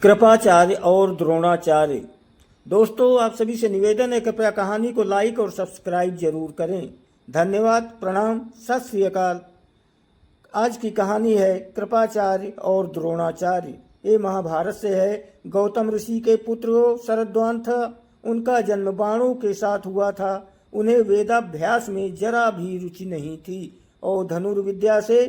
कृपाचार्य और द्रोणाचार्य। दोस्तों, आप सभी से निवेदन है, कृपया कहानी को लाइक और सब्सक्राइब जरूर करें। धन्यवाद, प्रणाम, सत श्री अकाल। आज की कहानी है कृपाचार्य और द्रोणाचार्य। ये महाभारत से है। गौतम ऋषि के पुत्र शरद्वान था। उनका जन्म बाणों के साथ हुआ था। उन्हें वेदाभ्यास में जरा भी रुचि नहीं थी और धनुर्विद्या से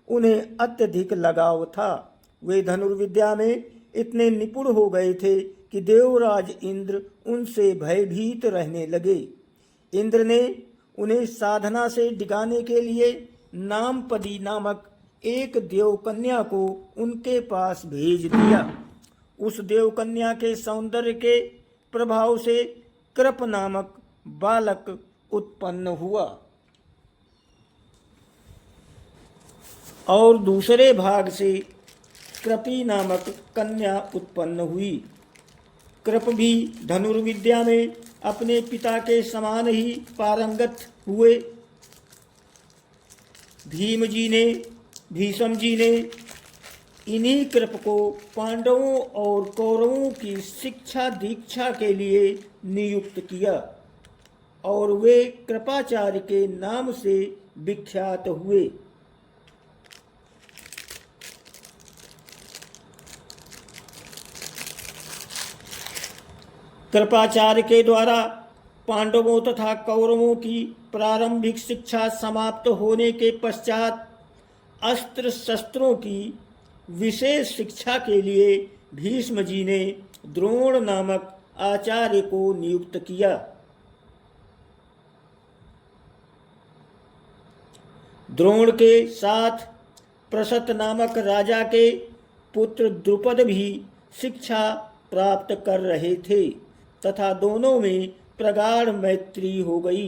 उन्हें अत्यधिक लगाव था। वे धनुर्विद्या में इतने निपुण हो गए थे कि देवराज इंद्र उनसे भयभीत रहने लगे। इंद्र ने उन्हें साधना से डिगाने के लिए नामपदी नामक एक देवकन्या को उनके पास भेज दिया। उस देवकन्या के सौंदर्य के प्रभाव से कृप नामक बालक उत्पन्न हुआ और दूसरे भाग से कृपी नामक कन्या उत्पन्न हुई। कृप भी धनुर्विद्या में अपने पिता के समान ही पारंगत हुए। भीष्म जी ने इन्हीं कृप को पांडवों और कौरवों की शिक्षा दीक्षा के लिए नियुक्त किया और वे कृपाचार्य के नाम से विख्यात हुए। कृपाचार्य के द्वारा पांडवों तथा कौरवों की प्रारंभिक शिक्षा समाप्त होने के पश्चात अस्त्र शस्त्रों की विशेष शिक्षा के लिए भीष्म जी ने द्रोण नामक आचार्य को नियुक्त किया। द्रोण के साथ प्रसत नामक राजा के पुत्र द्रुपद भी शिक्षा प्राप्त कर रहे थे तथा दोनों में प्रगाढ़ मैत्री हो गई।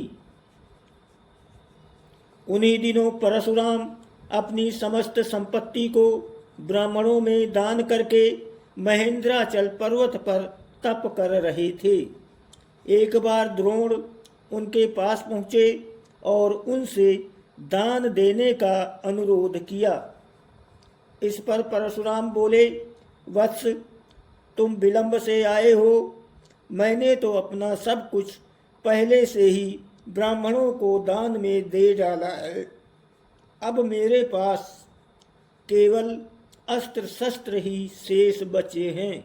उन्हीं दिनों परशुराम अपनी समस्त संपत्ति को ब्राह्मणों में दान करके महेंद्राचल पर्वत पर तप कर रहे थे। एक बार द्रोण उनके पास पहुँचे और उनसे दान देने का अनुरोध किया। इस पर परशुराम बोले, वत्स, तुम विलंब से आए हो। मैंने तो अपना सब कुछ पहले से ही ब्राह्मणों को दान में दे डाला है। अब मेरे पास केवल अस्त्र शस्त्र ही शेष बचे हैं।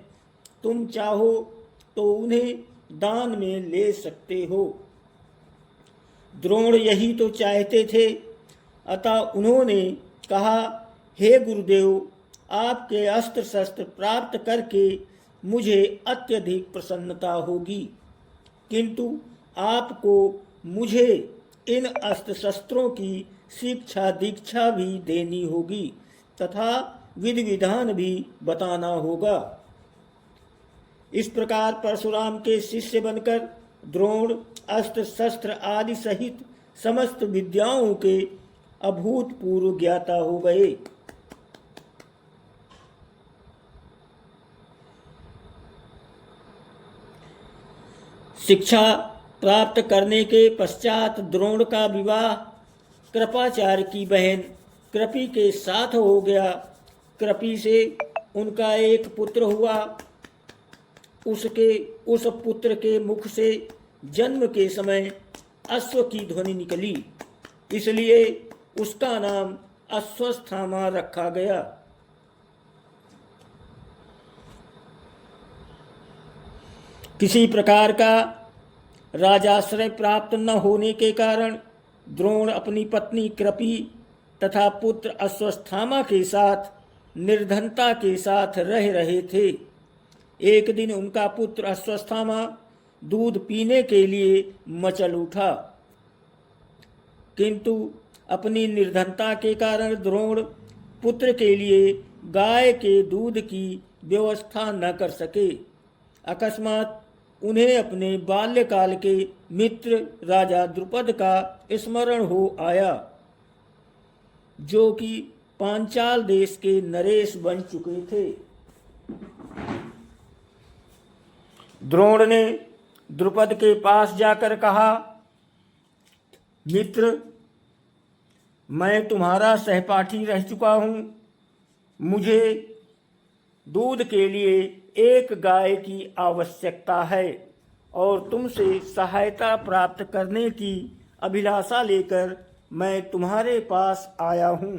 तुम चाहो तो उन्हें दान में ले सकते हो। द्रोण यही तो चाहते थे। अतः उन्होंने कहा, हे गुरुदेव, आपके अस्त्र शस्त्र प्राप्त करके मुझे अत्यधिक प्रसन्नता होगी, किंतु आपको मुझे इन अस्त्र शस्त्रों की शिक्षा दीक्षा भी देनी होगी तथा विधि विधान भी बताना होगा। इस प्रकार परशुराम के शिष्य बनकर द्रोण अस्त्र शस्त्र आदि सहित समस्त विद्याओं के अभूतपूर्व ज्ञाता हो गए। शिक्षा प्राप्त करने के पश्चात द्रोण का विवाह कृपाचार्य की बहन कृपी के साथ हो गया। कृपी से उनका एक पुत्र हुआ। उस पुत्र के मुख से जन्म के समय अश्व की ध्वनि निकली, इसलिए उसका नाम अश्वस्थामा रखा गया। किसी प्रकार का राजाश्रय प्राप्त न होने के कारण द्रोण अपनी पत्नी कृपी तथा पुत्र अश्वस्थामा के साथ निर्धनता के साथ रह रहे थे। एक दिन उनका पुत्र अश्वस्थामा दूध पीने के लिए मचल उठा, किंतु अपनी निर्धनता के कारण द्रोण पुत्र के लिए गाय के दूध की व्यवस्था न कर सके। अकस्मात उन्हें अपने बाल्यकाल के मित्र राजा द्रुपद का स्मरण हो आया, जो कि पांचाल देश के नरेश बन चुके थे। द्रोण ने द्रुपद के पास जाकर कहा, मित्र, मैं तुम्हारा सहपाठी रह चुका हूँ। मुझे दूध के लिए एक गाय की आवश्यकता है और तुमसे सहायता प्राप्त करने की अभिलाषा लेकर मैं तुम्हारे पास आया हूँ।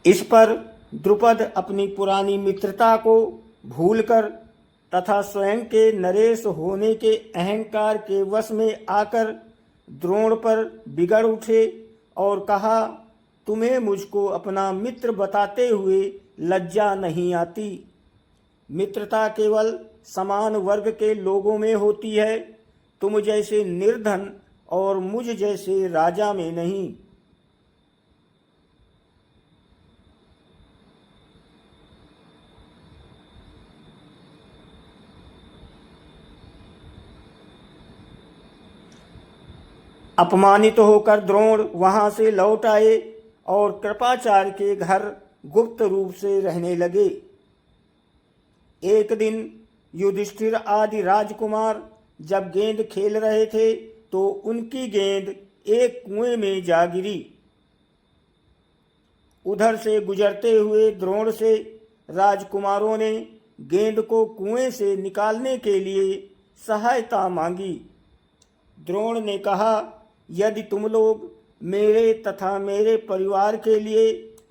इस पर द्रुपद अपनी पुरानी मित्रता को भूलकर तथा स्वयं के नरेश होने के अहंकार के वश में आकर द्रोण पर बिगड़ उठे और कहा, तुम्हें मुझको अपना मित्र बताते हुए लज्जा नहीं आती। मित्रता केवल समान वर्ग के लोगों में होती है, तुम जैसे निर्धन और मुझ जैसे राजा में नहीं। अपमानित होकर द्रोण वहां से लौट आए और कृपाचार्य के घर गुप्त रूप से रहने लगे। एक दिन युधिष्ठिर आदि राजकुमार जब गेंद खेल रहे थे तो उनकी गेंद एक कुएं में जा गिरी। उधर से गुजरते हुए द्रोण से राजकुमारों ने गेंद को कुएं से निकालने के लिए सहायता मांगी। द्रोण ने कहा, यदि तुम लोग मेरे तथा मेरे परिवार के लिए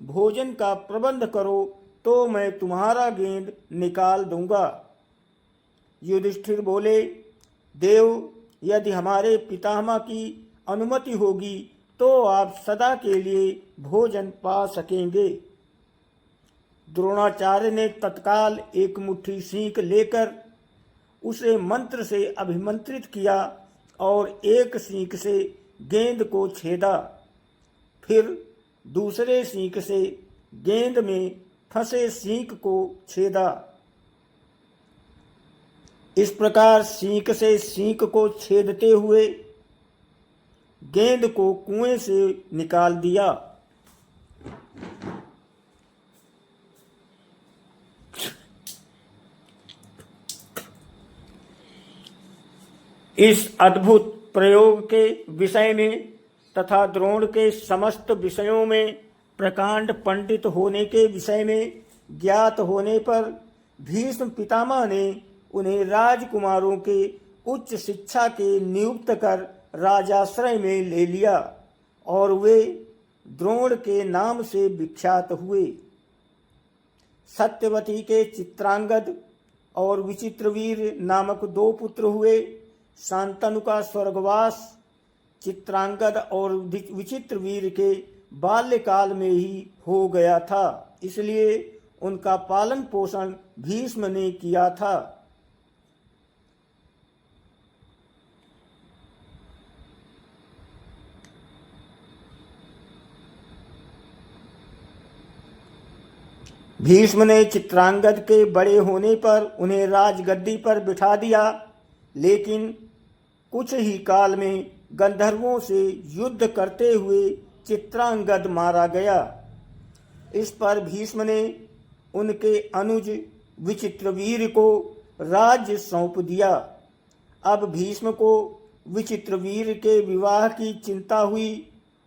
भोजन का प्रबंध करो तो मैं तुम्हारा गेंद निकाल दूंगा। युधिष्ठिर बोले, देव, यदि हमारे पितामह की अनुमति होगी तो आप सदा के लिए भोजन पा सकेंगे। द्रोणाचार्य ने तत्काल एक मुट्ठी सींक लेकर उसे मंत्र से अभिमंत्रित किया और एक सींक से गेंद को छेदा, फिर दूसरे सींक से गेंद में फंसे सींक को छेदा। इस प्रकार सींक से सींक को छेदते हुए गेंद को कुएं से निकाल दिया। इस अद्भुत प्रयोग के विषय में तथा द्रोण के समस्त विषयों में प्रकांड पंडित होने के विषय में ज्ञात होने पर भीष्म पितामह ने उन्हें राजकुमारों के उच्च शिक्षा के नियुक्त कर राजाश्रय में ले लिया और वे द्रोण के नाम से विख्यात हुए। सत्यवती के चित्रांगद और विचित्रवीर नामक 2 पुत्र हुए। शांतनु का स्वर्गवास चित्रांगद और विचित्रवीर के बाल्यकाल में ही हो गया था, इसलिए उनका पालन पोषण भीष्म ने किया था। भीष्म ने चित्रांगद के बड़े होने पर उन्हें राजगद्दी पर बिठा दिया, लेकिन कुछ ही काल में गंधर्वों से युद्ध करते हुए चित्रांगद मारा गया। इस पर भीष्म ने उनके अनुज विचित्रवीर को राज्य सौंप दिया। अब भीष्म को विचित्रवीर के विवाह की चिंता हुई।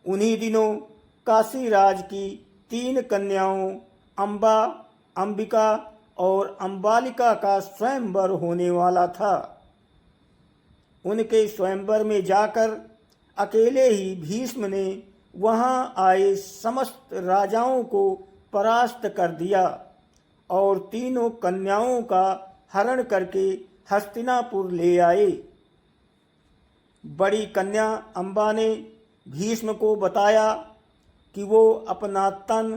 उन्हीं दिनों काशीराज की 3 कन्याओं अंबा, अंबिका और अंबालिका का स्वयंवर होने वाला था। उनके स्वयंवर में जाकर अकेले ही भीष्म ने वहां आए समस्त राजाओं को परास्त कर दिया और तीनों कन्याओं का हरण करके हस्तिनापुर ले आए। बड़ी कन्या अंबा ने भीष्म को बताया कि वो अपना तन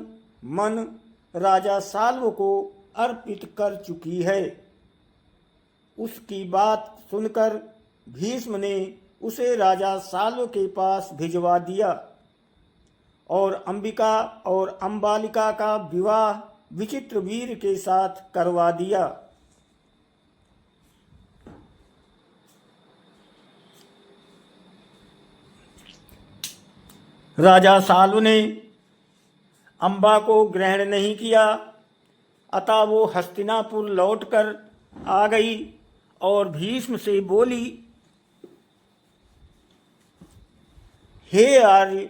मन राजा साल्व को अर्पित कर चुकी है। उसकी बात सुनकर भीष्म ने उसे राजा साल्व के पास भिजवा दिया और अंबिका और अंबालिका का विवाह विचित्रवीर के साथ करवा दिया। राजा साल्व ने अंबा को ग्रहण नहीं किया, अतः वो हस्तिनापुर लौटकर आ गई और भीष्म से बोली, हे आर्य,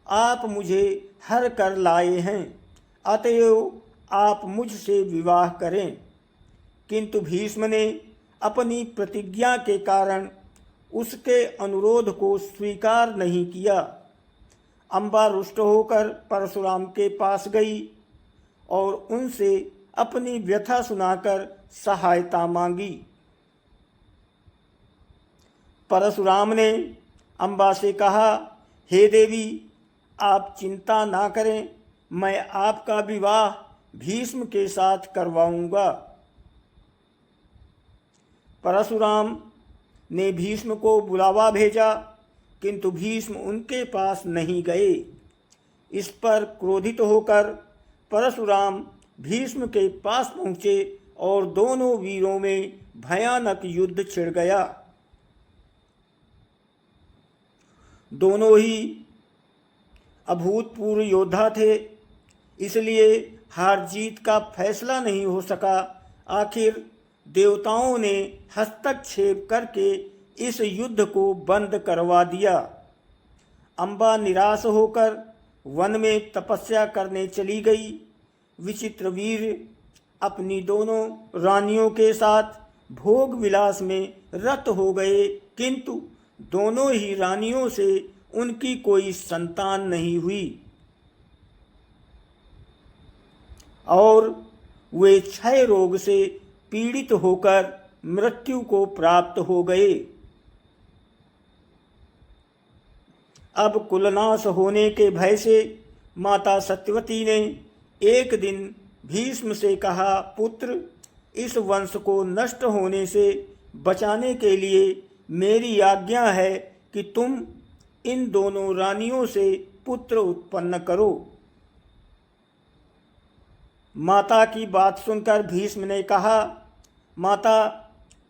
आप मुझे हर कर लाए हैं, अतएव आप मुझसे विवाह करें। किंतु भीष्म ने अपनी प्रतिज्ञा के कारण उसके अनुरोध को स्वीकार नहीं किया। अम्बा रुष्ट होकर परशुराम के पास गई और उनसे अपनी व्यथा सुनाकर सहायता मांगी। परशुराम ने अम्बा से कहा, हे देवी, आप चिंता ना करें, मैं आपका विवाह भीष्म के साथ करवाऊंगा। परशुराम ने भीष्म को बुलावा भेजा, किंतु भीष्म उनके पास नहीं गए। इस पर क्रोधित होकर परशुराम भीष्म के पास पहुँचे और दोनों वीरों में भयानक युद्ध छिड़ गया। दोनों ही अभूतपूर्व योद्धा थे, इसलिए हार जीत का फैसला नहीं हो सका। आखिर देवताओं ने हस्तक्षेप करके इस युद्ध को बंद करवा दिया। अम्बा निराश होकर वन में तपस्या करने चली गई। विचित्रवीर अपनी दोनों रानियों के साथ भोग विलास में रत हो गए, किंतु दोनों ही रानियों से उनकी कोई संतान नहीं हुई और वे क्षय रोग से पीड़ित होकर मृत्यु को प्राप्त हो गए। अब कुलनाश होने के भय से माता सत्यवती ने एक दिन भीष्म से कहा, पुत्र, इस वंश को नष्ट होने से बचाने के लिए मेरी आज्ञा है कि तुम इन दोनों रानियों से पुत्र उत्पन्न करो। माता की बात सुनकर भीष्म ने कहा, माता,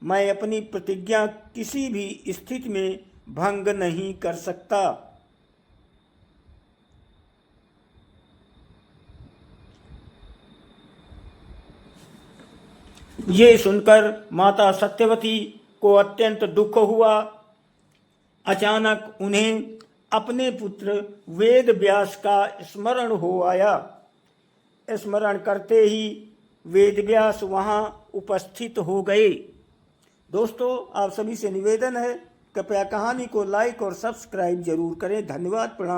मैं अपनी प्रतिज्ञा किसी भी स्थिति में भंग नहीं कर सकता। ये सुनकर माता सत्यवती को अत्यंत दुख हुआ। अचानक उन्हें अपने पुत्र वेद व्यास का स्मरण हो आया। स्मरण करते ही वेद व्यास वहाँ उपस्थित हो गए। दोस्तों, आप सभी से निवेदन है, कृपया कहानी को लाइक और सब्सक्राइब जरूर करें। धन्यवाद, प्रणाम।